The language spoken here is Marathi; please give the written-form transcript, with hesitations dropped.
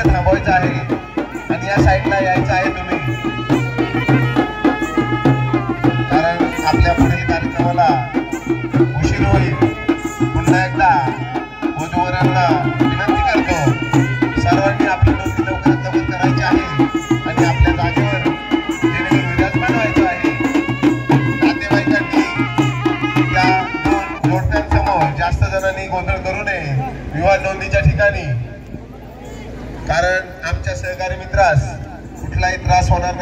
थांबवायचं आहे आणि या साईडला यायचं आहे तुम्ही, कारण आपल्या पुढील कार्यक्रमाला उशीर होईल. पुन्हा एकदा वधूवरांना विनंती करतो, सर्वांनी आपली नोंदणी लवकरात लवकर करायची आहे आणि आपल्या जागेवर जेणेकरून विराजमान व्हायचं आहे. नातेवाईकांनी त्या दोन जोडप्यांसमोर जास्त जणांनी गोंधळ करू नये विवाह नोंदणीच्या ठिकाणी, कारण आमच्या सहकारी मित्रास कुठलाही त्रास होणार नाही.